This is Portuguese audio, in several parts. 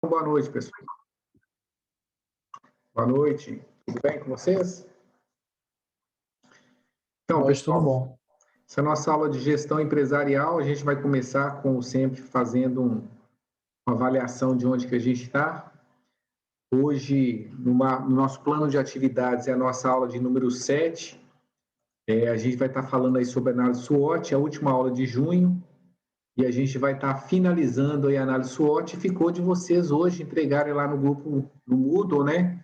Boa noite, pessoal. Boa noite. Tudo bem com vocês? Então, Hoje tudo pessoal, bom. essa é a nossa aula de gestão empresarial. A gente vai começar, como sempre, fazendo uma avaliação de onde que a gente está. Hoje, no nosso plano de atividades, é a nossa aula de número 7. A gente vai estar falando aí sobre análise SWOT, a última aula de junho, e a gente vai estar finalizando aí a análise SWOT. Ficou de vocês hoje entregarem lá no grupo, no Moodle, né?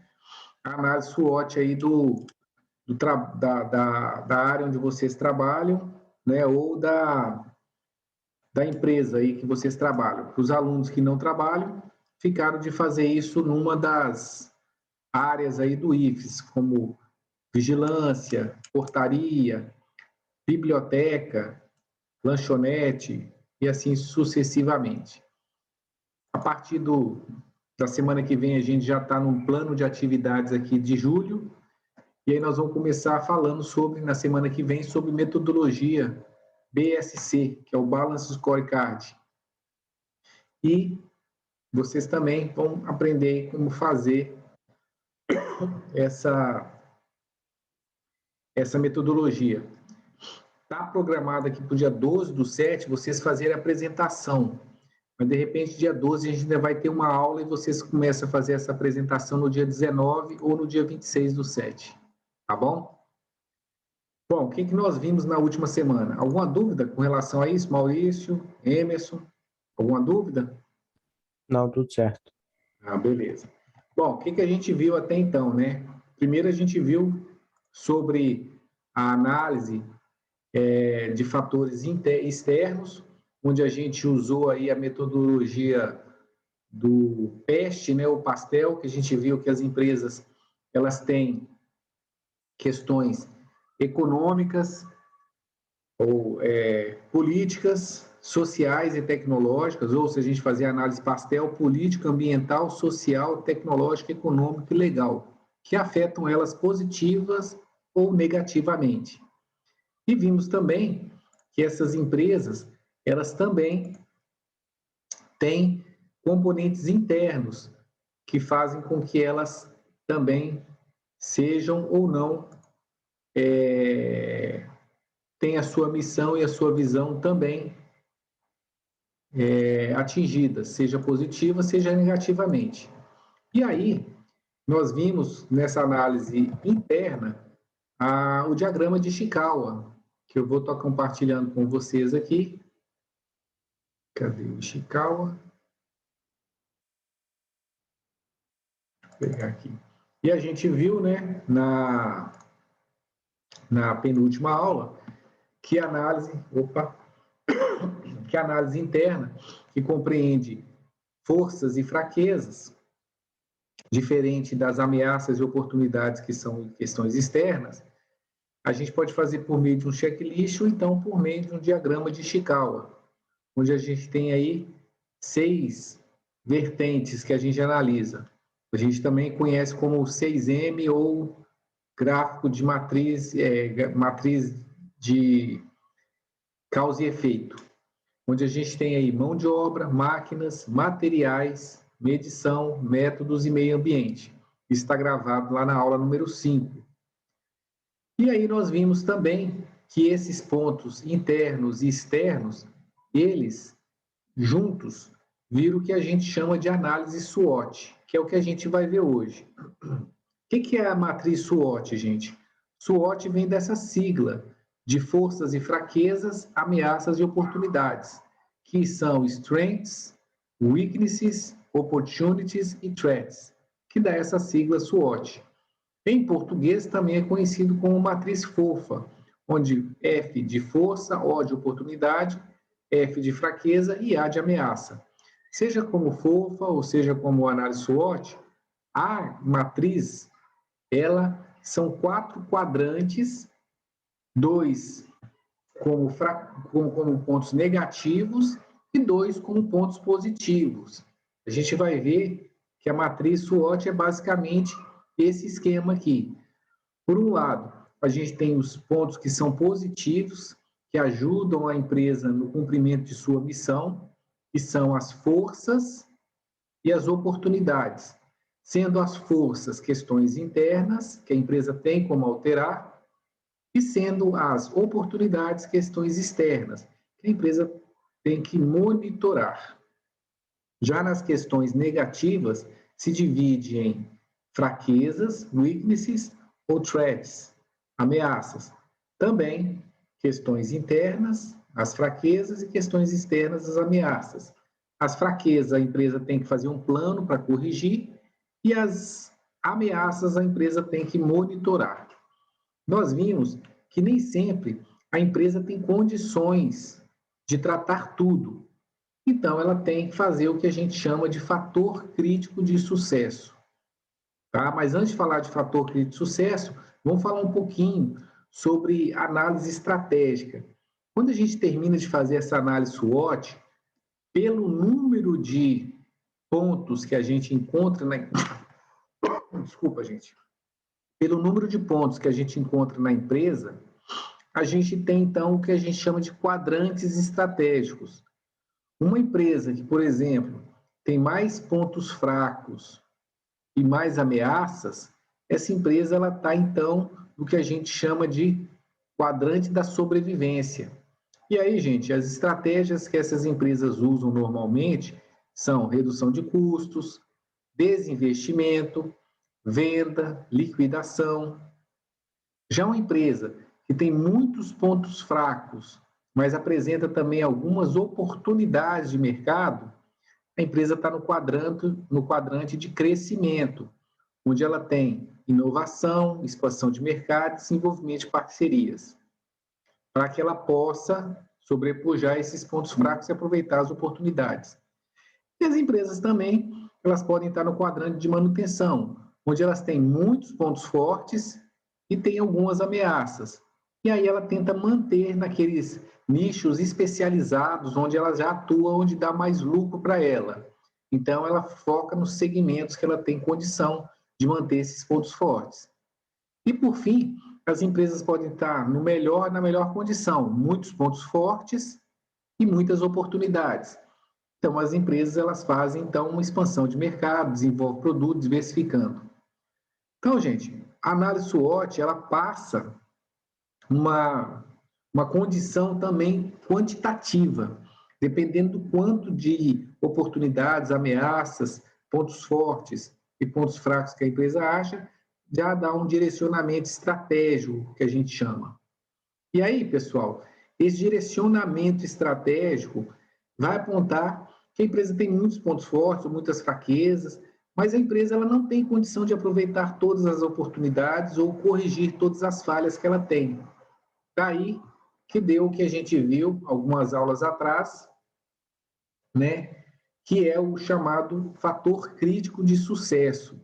A análise SWOT aí da área onde vocês trabalham, né, ou da empresa aí que vocês trabalham. Os alunos que não trabalham ficaram de fazer isso numa das áreas aí do IFES, como vigilância, portaria, biblioteca, lanchonete e assim sucessivamente. A partir da semana que vem, a gente já está num plano de atividades aqui de julho. E aí nós vamos começar falando sobre, na semana que vem, sobre metodologia BSC, que é o Balance Scorecard. E vocês também vão aprender como fazer essa metodologia. Está programado aqui para o dia 12/7 vocês fazerem a apresentação. Mas, de repente, dia 12 a gente ainda vai ter uma aula e vocês começam a fazer essa apresentação no dia 19 ou no dia 26/7. Tá bom? Bom, o que nós vimos na última semana? Alguma dúvida com relação a isso, Maurício, Emerson? Alguma dúvida? Não, tudo certo. Ah, beleza. Bom, o que a gente viu até então, né? Primeiro a gente viu sobre a análise de fatores externos, onde a gente usou aí a metodologia do PEST, né, o pastel, que a gente viu que as empresas elas têm questões econômicas, ou políticas sociais e tecnológicas, ou se a gente fazer análise pastel, política, ambiental, social, tecnológica, econômica e legal, que afetam elas positivas ou negativamente. E vimos também que essas empresas, elas também têm componentes internos que fazem com que elas também sejam ou não tem a sua missão e a sua visão também atingidas, seja positiva, seja negativamente. E aí, nós vimos nessa análise interna o diagrama de Ishikawa, que eu vou estar compartilhando com vocês aqui. Cadê o Ishikawa? Vou pegar aqui. E a gente viu, né, na penúltima aula, que a análise interna, que compreende forças e fraquezas, diferente das ameaças e oportunidades que são questões externas, a gente pode fazer por meio de um checklist ou então por meio de um diagrama de Ishikawa, onde a gente tem aí 6 vertentes que a gente analisa. A gente também conhece como 6M ou gráfico de matriz de causa e efeito, onde a gente tem aí mão de obra, máquinas, materiais, medição, métodos e meio ambiente. Isso está gravado lá na aula número 5. E aí nós vimos também que esses pontos internos e externos, eles juntos viram o que a gente chama de análise SWOT, que é o que a gente vai ver hoje. O que é a matriz SWOT, gente? SWOT vem dessa sigla de forças e fraquezas, ameaças e oportunidades, que são strengths, weaknesses, opportunities e threats, que dá essa sigla SWOT. Em português também é conhecido como matriz fofa, onde F de força, O de oportunidade, F de fraqueza e A de ameaça. Seja como fofa ou seja como análise SWOT, a matriz, ela são 4 quadrantes, 2 como pontos negativos e 2 como pontos positivos. A gente vai ver que a matriz SWOT é basicamente esse esquema aqui. Por um lado, a gente tem os pontos que são positivos, que ajudam a empresa no cumprimento de sua missão, que são as forças, e as oportunidades, sendo as forças questões internas, que a empresa tem como alterar, e sendo as oportunidades questões externas, que a empresa tem que monitorar. Já nas questões negativas, se divide em fraquezas, weaknesses ou threats, ameaças. Também questões internas, as fraquezas, e questões externas, as ameaças. As fraquezas, a empresa tem que fazer um plano para corrigir, e as ameaças, a empresa tem que monitorar. Nós vimos que nem sempre a empresa tem condições de tratar tudo. Então, ela tem que fazer o que a gente chama de fator crítico de sucesso. Tá? Mas antes de falar de fator crítico de sucesso, vamos falar um pouquinho sobre análise estratégica. Quando a gente termina de fazer essa análise SWOT, pelo número de pontos que a gente encontra na... Desculpa, gente. Pelo número de pontos que a gente encontra na empresa, a gente tem, então, o que a gente chama de quadrantes estratégicos. Uma empresa que, por exemplo, tem mais pontos fracos e mais ameaças, essa empresa ela está, então, no que a gente chama de quadrante da sobrevivência. E aí, gente, as estratégias que essas empresas usam normalmente são redução de custos, desinvestimento, venda, liquidação. Já uma empresa que tem muitos pontos fracos, mas apresenta também algumas oportunidades de mercado, a empresa está no quadrante de crescimento, onde ela tem inovação, expansão de mercado, desenvolvimento de parcerias, para que ela possa sobrepujar esses pontos fracos e aproveitar as oportunidades. E as empresas também, elas podem estar no quadrante de manutenção, onde elas têm muitos pontos fortes e tem algumas ameaças. E aí ela tenta manter naqueles nichos especializados, onde ela já atua, onde dá mais lucro para ela. Então, ela foca nos segmentos que ela tem condição de manter esses pontos fortes. E, por fim, as empresas podem estar na melhor condição, muitos pontos fortes e muitas oportunidades. Então, as empresas elas fazem então uma expansão de mercado, desenvolvem produtos, diversificando. Então, gente, a análise SWOT ela passa uma condição também quantitativa, dependendo do quanto de oportunidades, ameaças, pontos fortes e pontos fracos que a empresa acha, já dá um direcionamento estratégico, que a gente chama. E aí, pessoal, esse direcionamento estratégico vai apontar que a empresa tem muitos pontos fortes, muitas fraquezas, mas a empresa ela não tem condição de aproveitar todas as oportunidades ou corrigir todas as falhas que ela tem. Daí que deu o que a gente viu algumas aulas atrás, né? Que é o chamado fator crítico de sucesso.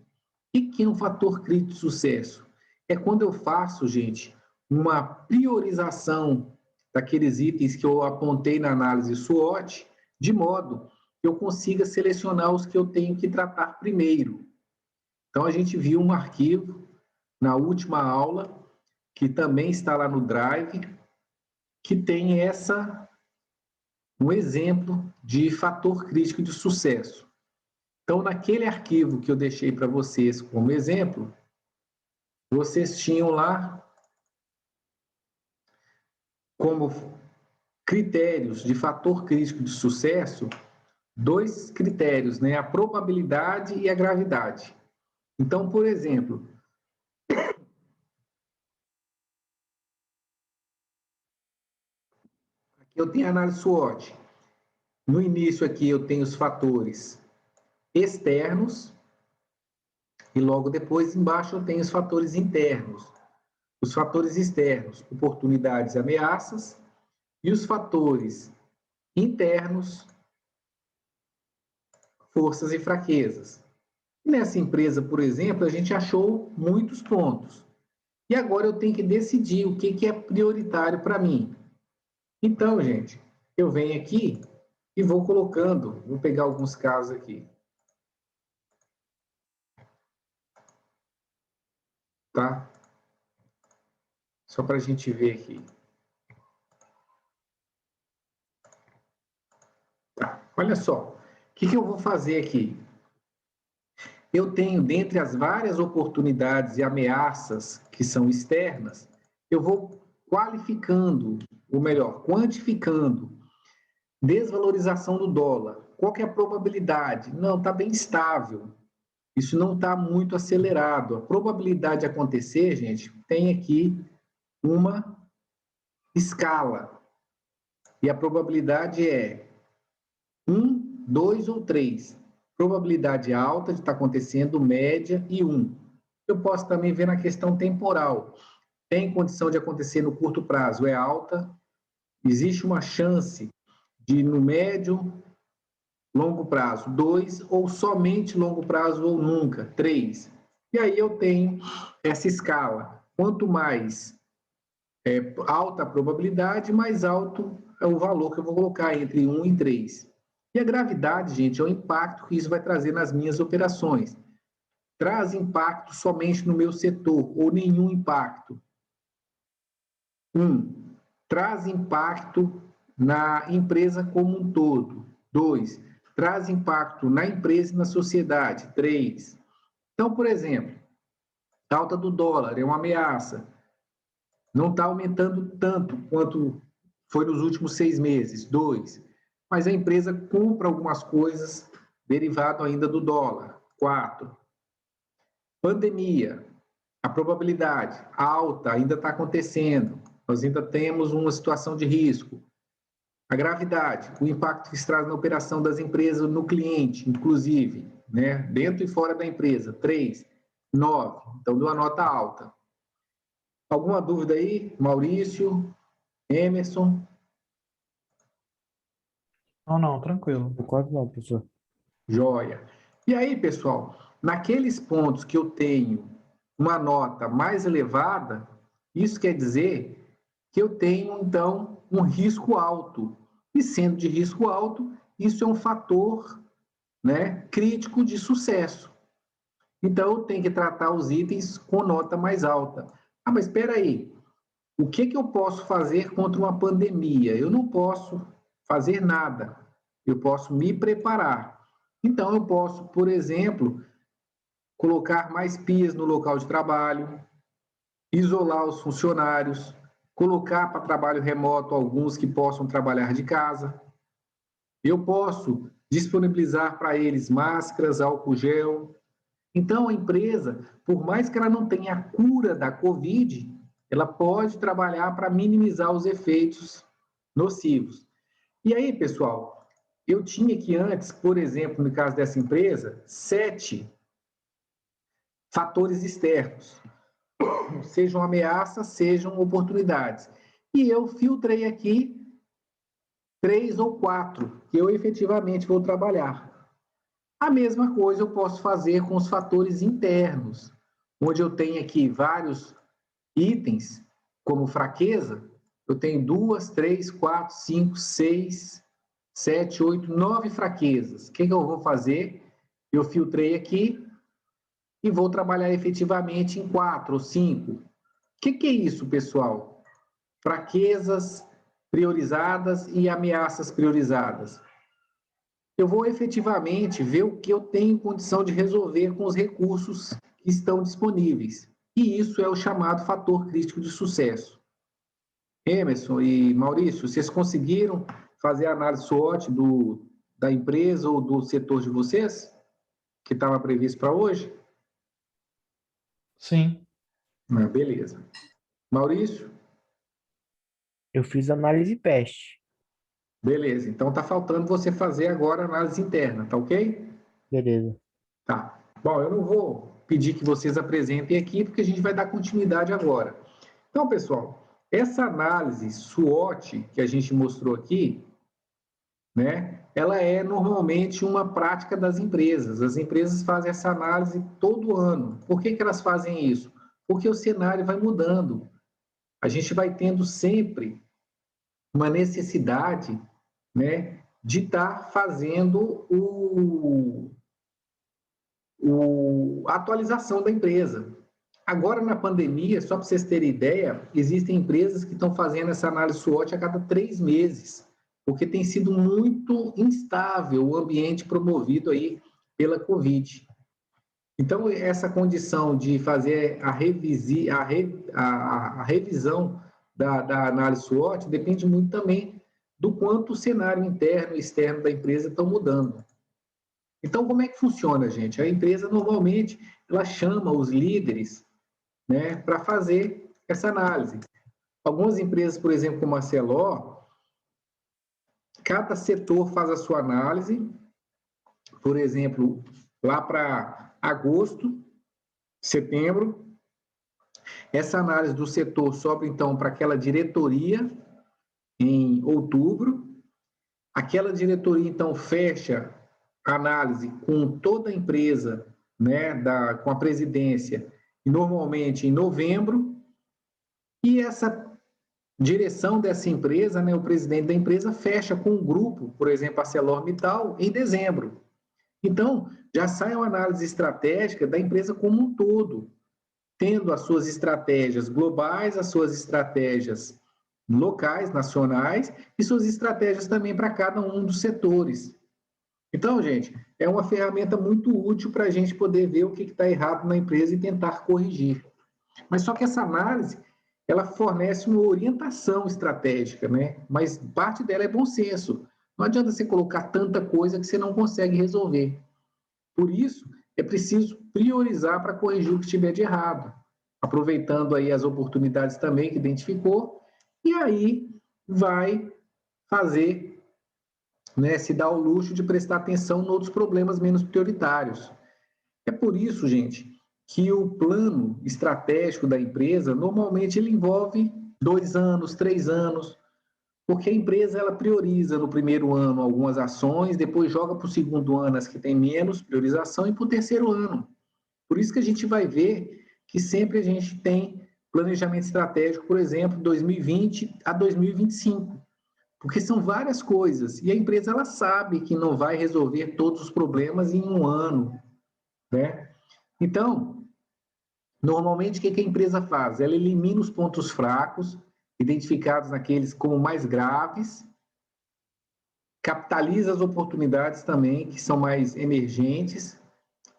O que é um fator crítico de sucesso? É quando eu faço, gente, uma priorização daqueles itens que eu apontei na análise SWOT, de modo que eu consiga selecionar os que eu tenho que tratar primeiro. Então, a gente viu um arquivo na última aula, que também está lá no Drive, que tem um exemplo de fator crítico de sucesso. Então, naquele arquivo que eu deixei para vocês como exemplo, vocês tinham lá como critérios de fator crítico de sucesso, dois critérios, né? A probabilidade e a gravidade. Então, por exemplo, aqui eu tenho a análise SWOT. No início aqui eu tenho os fatores externos e logo depois embaixo eu tenho os fatores internos. Os fatores externos, oportunidades e ameaças, e os fatores internos, forças e fraquezas. Nessa empresa, por exemplo, a gente achou muitos pontos. E agora eu tenho que decidir o que é prioritário para mim. Então, gente, eu venho aqui e vou colocando, vou pegar alguns casos aqui. Tá? Só para a gente ver aqui. Tá, olha só. O que eu vou fazer aqui? eu tenho, dentre as várias oportunidades e ameaças que são externas, eu vou qualificando, ou melhor, quantificando. Desvalorização do dólar. Qual que é a probabilidade? Não, está bem estável. Isso não está muito acelerado. A probabilidade de acontecer, gente, tem aqui uma escala. E a probabilidade é 1, 2 ou 3. Probabilidade alta de estar acontecendo, média e 1. Eu posso também ver na questão temporal. Tem condição de acontecer no curto prazo, é alta. Existe uma chance de, no médio, longo prazo, 2, ou somente longo prazo ou nunca, 3. E aí eu tenho essa escala. Quanto mais alta a probabilidade, mais alto é o valor que eu vou colocar entre 1 e 3. E a gravidade, gente, é o impacto que isso vai trazer nas minhas operações. Traz impacto somente no meu setor ou nenhum impacto? 1. Traz impacto na empresa como um todo. 2. Traz impacto na empresa e na sociedade. 3. Então, por exemplo, a alta do dólar é uma ameaça. Não está aumentando tanto quanto foi nos últimos 6 meses. 2. Mas a empresa compra algumas coisas derivado ainda do dólar. 4. Pandemia. A probabilidade alta ainda está acontecendo. Nós ainda temos uma situação de risco. A gravidade, o impacto que se traz na operação das empresas no cliente, inclusive, né, dentro e fora da empresa. 3, 9. Então, deu uma nota alta. Alguma dúvida aí, Maurício, Emerson? Não, tranquilo. Concordo não, professor. Joia. E aí, pessoal, naqueles pontos que eu tenho uma nota mais elevada, isso quer dizer que eu tenho, então, um risco alto. E sendo de risco alto, isso é um fator, né, crítico de sucesso. Então, eu tenho que tratar os itens com nota mais alta. Ah, mas espera aí, o que eu posso fazer contra uma pandemia? Eu não posso fazer nada, eu posso me preparar. Então, eu posso, por exemplo, colocar mais pias no local de trabalho, isolar os funcionários, colocar para trabalho remoto alguns que possam trabalhar de casa. Eu posso disponibilizar para eles máscaras, álcool gel. Então, a empresa, por mais que ela não tenha a cura da Covid, ela pode trabalhar para minimizar os efeitos nocivos. E aí, pessoal, eu tinha aqui antes, por exemplo, no caso dessa empresa, 7 fatores externos. Sejam ameaças, sejam oportunidades. E eu filtrei aqui 3 ou 4 que eu efetivamente vou trabalhar. A mesma coisa eu posso fazer com os fatores internos, onde eu tenho aqui vários itens, como fraqueza, eu tenho 2, 3, 4, 5, 6, 7, 8, 9 fraquezas. O que eu vou fazer? Eu filtrei aqui e vou trabalhar efetivamente em 4 ou 5. O que é isso, pessoal? Fraquezas priorizadas e ameaças priorizadas. Eu vou efetivamente ver o que eu tenho condição de resolver com os recursos que estão disponíveis. E isso é o chamado fator crítico de sucesso. Emerson e Maurício, vocês conseguiram fazer a análise SWOT da empresa ou do setor de vocês, que estava previsto para hoje? Sim. Beleza. Maurício? Eu fiz análise PEST. Beleza. Então está faltando você fazer agora a análise interna, tá ok? Beleza. Tá. Bom, eu não vou pedir que vocês apresentem aqui, porque a gente vai dar continuidade agora. Então, pessoal, essa análise SWOT que a gente mostrou aqui, né, ela é normalmente uma prática das empresas. As empresas fazem essa análise todo ano. Por que elas fazem isso? Porque o cenário vai mudando. A gente vai tendo sempre uma necessidade, né, de estar fazendo a atualização da empresa. Agora, na pandemia, só para vocês terem ideia, existem empresas que estão fazendo essa análise SWOT a cada 3 meses, porque tem sido muito instável o ambiente promovido aí pela Covid. Então, essa condição de fazer a revisão da análise SWOT depende muito também do quanto o cenário interno e externo da empresa estão mudando. Então, como é que funciona, gente? A empresa, normalmente, ela chama os líderes, né, para fazer essa análise. Algumas empresas, por exemplo, como a Celor, cada setor faz a sua análise, por exemplo, lá para agosto, setembro, essa análise do setor sobe, então, para aquela diretoria em outubro, aquela diretoria, então, fecha a análise com toda a empresa, né, com a presidência, normalmente em novembro, e essa direção dessa empresa, né, o presidente da empresa fecha com um grupo, por exemplo, a ArcelorMittal, em dezembro. Então, já sai uma análise estratégica da empresa como um todo, tendo as suas estratégias globais, as suas estratégias locais, nacionais, e suas estratégias também para cada um dos setores. Então, gente, é uma ferramenta muito útil para a gente poder ver o que está errado na empresa e tentar corrigir. Mas só que essa análise, ela fornece uma orientação estratégica, né? Mas parte dela é bom senso. Não adianta você colocar tanta coisa que você não consegue resolver. Por isso, é preciso priorizar para corrigir o que tiver de errado, aproveitando aí as oportunidades também que identificou, e aí vai fazer, né, se dar o luxo de prestar atenção em outros problemas menos prioritários. É por isso, gente, que o plano estratégico da empresa, normalmente ele envolve 2 anos, 3 anos, porque a empresa ela prioriza no primeiro ano algumas ações, depois joga para o segundo ano as que têm menos priorização e para o terceiro ano. Por isso que a gente vai ver que sempre a gente tem planejamento estratégico, por exemplo, 2020 a 2025, porque são várias coisas e a empresa ela sabe que não vai resolver todos os problemas em um ano, né? Então, normalmente o que a empresa faz? Ela elimina os pontos fracos, identificados naqueles como mais graves, capitaliza as oportunidades também, que são mais emergentes,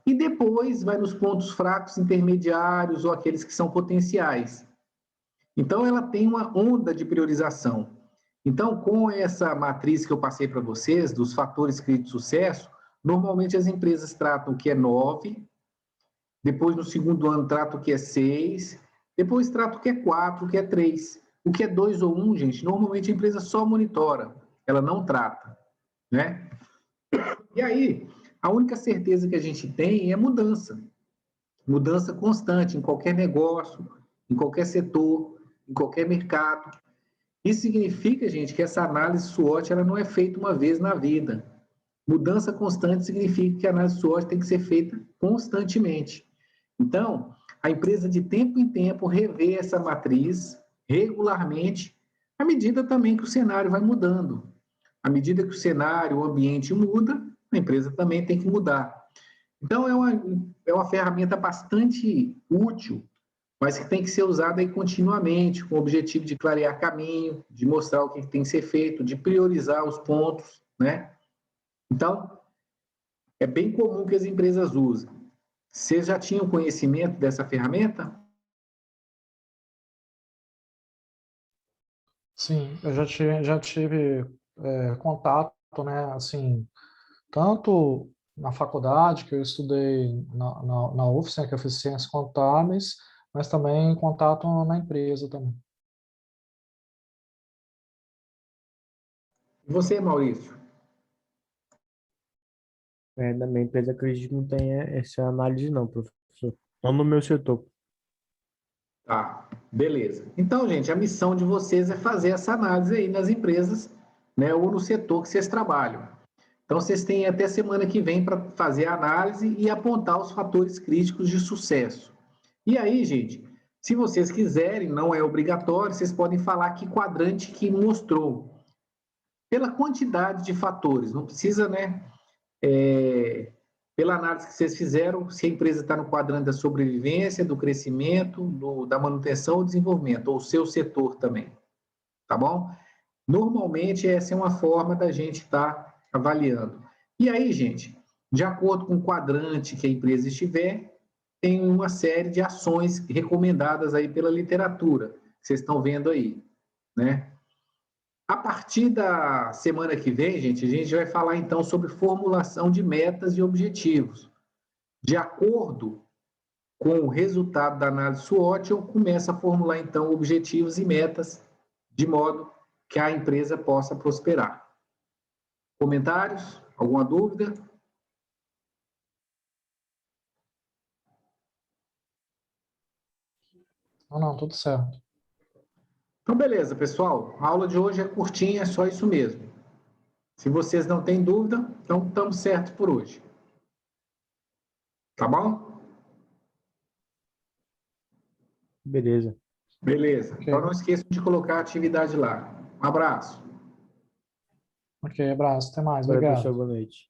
e depois vai nos pontos fracos intermediários ou aqueles que são potenciais. Então, ela tem uma onda de priorização. Então, com essa matriz que eu passei para vocês, dos fatores críticos de sucesso, normalmente as empresas tratam o que é 9, depois no segundo ano tratam o que é 6, depois tratam o que é 4, o que é 3. O que é 2 ou 1, gente, normalmente a empresa só monitora, ela não trata, né? E aí, a única certeza que a gente tem é mudança. Mudança constante em qualquer negócio, em qualquer setor, em qualquer mercado. Isso significa, gente, que essa análise SWOT ela não é feita uma vez na vida. Mudança constante significa que a análise SWOT tem que ser feita constantemente. Então, a empresa de tempo em tempo revê essa matriz regularmente, à medida também que o cenário vai mudando. À medida que o cenário, o ambiente muda, a empresa também tem que mudar. Então, é uma ferramenta bastante útil, mas que tem que ser usada aí continuamente, com o objetivo de clarear caminho, de mostrar o que tem que ser feito, de priorizar os pontos, né? Então, é bem comum que as empresas usem. Vocês já tinham conhecimento dessa ferramenta? Sim, eu já tive contato, né, assim, tanto na faculdade, que eu estudei na UFSC, né, que eu fiz ciências contábeis, mas também contato na empresa também. E você, Maurício? Da minha empresa, acredito que não tem essa análise não, professor. Não no meu setor. Tá, beleza. Então, gente, a missão de vocês é fazer essa análise aí nas empresas, né, ou no setor que vocês trabalham. Então, vocês têm até semana que vem para fazer a análise e apontar os fatores críticos de sucesso. E aí, gente, se vocês quiserem, não é obrigatório, vocês podem falar que quadrante que mostrou. Pela quantidade de fatores, não precisa, né? Pela análise que vocês fizeram, se a empresa está no quadrante da sobrevivência, do crescimento, da manutenção ou desenvolvimento, ou o seu setor também, tá bom? Normalmente, essa é uma forma da gente estar avaliando. E aí, gente, De acordo com o quadrante que a empresa estiver, tem uma série de ações recomendadas aí pela literatura, que vocês estão vendo aí, né? A partir da semana que vem, gente, a gente vai falar então sobre formulação de metas e objetivos. De acordo com o resultado da análise SWOT, eu começo a formular então objetivos e metas de modo que a empresa possa prosperar. Comentários? Alguma dúvida? Não, tudo certo. Então, beleza, pessoal. A aula de hoje é curtinha, é só isso mesmo. Se vocês não têm dúvida, então estamos certos por hoje. Tá bom? Beleza. Beleza. Ok. Então não esqueçam de colocar a atividade lá. Um abraço. Ok, abraço, até mais, Valeu, obrigado. pessoal. Boa noite.